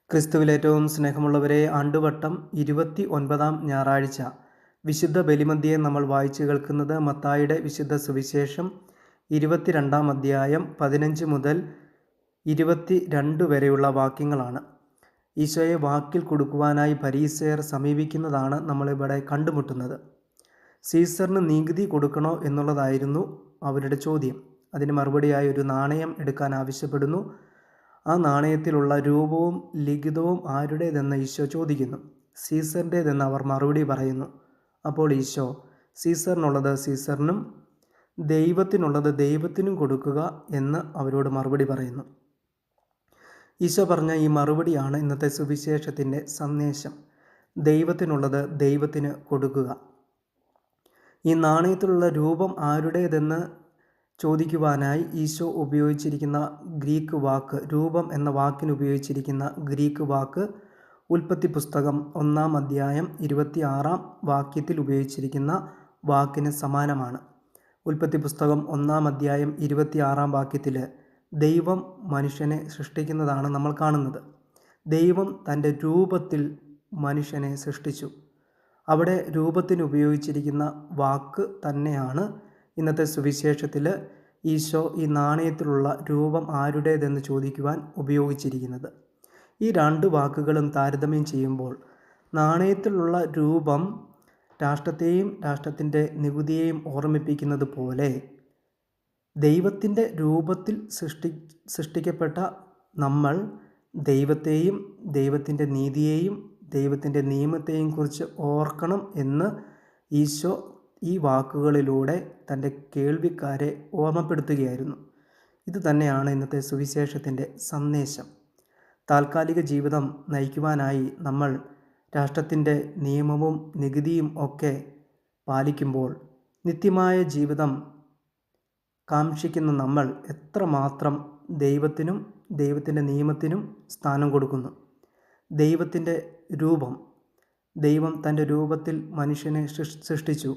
ക്രിസ്തുവിൽ ഏറ്റവും സ്നേഹമുള്ളവരെ, ആണ്ടുവട്ടം 29 ഞായറാഴ്ച വിശുദ്ധ ബലിമധ്യേ നമ്മൾ വായിച്ചു കേൾക്കുന്നത് മത്തായിയുടെ വിശുദ്ധ സുവിശേഷം 22 അധ്യായം 15 മുതൽ 22 വരെയുള്ള വാക്യങ്ങളാണ്. ഈശോയെ വാക്കിൽ കൊടുക്കുവാനായി ഫരീസയർ സമീപിക്കുന്നതാണ് നമ്മളിവിടെ കണ്ടുമുട്ടുന്നത്. സീസറിന് നികുതി കൊടുക്കണോ എന്നുള്ളതായിരുന്നു അവരുടെ ചോദ്യം. അതിന് മറുപടിയായി ഒരു നാണയം എടുക്കാൻ ആവശ്യപ്പെടുന്നു. ആ നാണയത്തിലുള്ള രൂപവും ലിഖിതവും ആരുടേതെന്ന് ഈശോ ചോദിക്കുന്നു. സീസറിൻ്റേതെന്ന് അവർ മറുപടി പറയുന്നു. അപ്പോൾ ഈശോ സീസറിനുള്ളത് സീസറിനും ദൈവത്തിനുള്ളത് ദൈവത്തിനും കൊടുക്കുക എന്ന് അവരോട് മറുപടി പറയുന്നു. ഈശോ പറഞ്ഞ ഈ മറുപടിയാണ് ഇന്നത്തെ സുവിശേഷത്തിൻ്റെ സന്ദേശം. ദൈവത്തിനുള്ളത് ദൈവത്തിന് കൊടുക്കുക. ഈ നാണയത്തിലുള്ള രൂപം ആരുടേതെന്ന് ചോദിക്കുവാനായി ഈശോ ഉപയോഗിച്ചിരിക്കുന്ന ഗ്രീക്ക് വാക്ക്, രൂപം എന്ന വാക്കിന് ഉപയോഗിച്ചിരിക്കുന്ന ഗ്രീക്ക് വാക്ക് ഉൽപ്പത്തി പുസ്തകം 1 അധ്യായം 26 വാക്യത്തിൽ ഉപയോഗിച്ചിരിക്കുന്ന വാക്കിന് സമാനമാണ്. ഉൽപ്പത്തി പുസ്തകം 1 അധ്യായം 26 വാക്യത്തിൽ ദൈവം മനുഷ്യനെ സൃഷ്ടിക്കുന്നതാണ് നമ്മൾ കാണുന്നത്. ദൈവം തൻ്റെ രൂപത്തിൽ മനുഷ്യനെ സൃഷ്ടിച്ചു. അവിടെ രൂപത്തിന് ഉപയോഗിച്ചിരിക്കുന്ന വാക്ക് തന്നെയാണ് ഇന്നത്തെ സുവിശേഷത്തിൽ ഈശോ ഈ നാണയത്തിലുള്ള രൂപം ആരുടേതെന്ന് ചോദിക്കുവാൻ ഉപയോഗിച്ചിരിക്കുന്നത്. ഈ രണ്ട് വാക്കുകളും താരതമ്യം ചെയ്യുമ്പോൾ നാണയത്തിലുള്ള രൂപം രാഷ്ട്രത്തെയും രാഷ്ട്രത്തിൻ്റെ നികുതിയെയും ഓർമ്മിപ്പിക്കുന്നത് പോലെ ദൈവത്തിൻ്റെ രൂപത്തിൽ സൃഷ്ടിക്കപ്പെട്ട നമ്മൾ ദൈവത്തെയും ദൈവത്തിൻ്റെ നീതിയെയും ദൈവത്തിൻ്റെ നിയമത്തെയും കുറിച്ച് ഓർക്കണം എന്ന് ഈശോ ഈ വാക്കുകളിലൂടെ തൻ്റെ കേൾവിക്കാരെ ഓർമ്മപ്പെടുത്തുകയായിരുന്നു. ഇത് തന്നെയാണ് ഇന്നത്തെ സുവിശേഷത്തിൻ്റെ സന്ദേശം. താൽക്കാലിക ജീവിതം നയിക്കുവാനായി നമ്മൾ രാഷ്ട്രത്തിൻ്റെ നിയമവും നികുതിയും ഒക്കെ പാലിക്കുമ്പോൾ നിത്യമായ ജീവിതം കാക്ഷിക്കുന്ന നമ്മൾ എത്രമാത്രം ദൈവത്തിനും ദൈവത്തിൻ്റെ നിയമത്തിനും സ്ഥാനം കൊടുക്കുന്നു. ദൈവത്തിൻ്റെ രൂപം, ദൈവം തൻ്റെ രൂപത്തിൽ മനുഷ്യനെ സൃഷ്ടിച്ചു.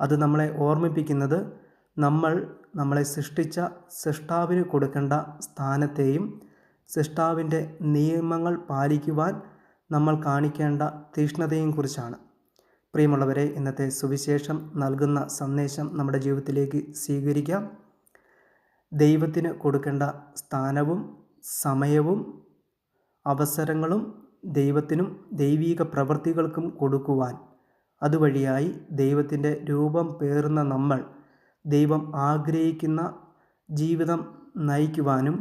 അത് നമ്മളെ ഓർമ്മിപ്പിക്കുന്നത് നമ്മളെ സൃഷ്ടിച്ച സൃഷ്ടാവിന് കൊടുക്കേണ്ട സ്ഥാനത്തെയും സൃഷ്ടാവിൻ്റെ നിയമങ്ങൾ പാലിക്കുവാൻ നമ്മൾ കാണിക്കേണ്ട തീക്ഷ്ണതയെയും കുറിച്ചാണ്. പ്രിയമുള്ളവരെ, ഇന്നത്തെ സുവിശേഷം നൽകുന്ന സന്ദേശം നമ്മുടെ ജീവിതത്തിലേക്ക് സ്വീകരിക്കാം. ദൈവത്തിന് കൊടുക്കേണ്ട സ്ഥാനവും സമയവും അവസരങ്ങളും ദൈവത്തിനും ദൈവീക പ്രവൃത്തികൾക്കും കൊടുക്കുവാൻ, അതുവഴിയായി ദൈവത്തിൻ്റെ രൂപം പേറുന്ന നമ്മൾ ദൈവം ആഗ്രഹിക്കുന്ന ജീവിതം നയിക്കുവാനും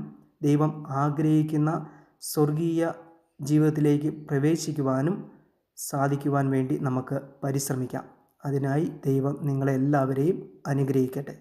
ദൈവം ആഗ്രഹിക്കുന്ന സ്വർഗീയ ജീവിതത്തിലേക്ക് പ്രവേശിക്കുവാനും സാധിക്കുവാൻ വേണ്ടി നമുക്ക് പരിശ്രമിക്കാം. അതിനായി ദൈവം നിങ്ങളെല്ലാവരെയും അനുഗ്രഹിക്കട്ടെ.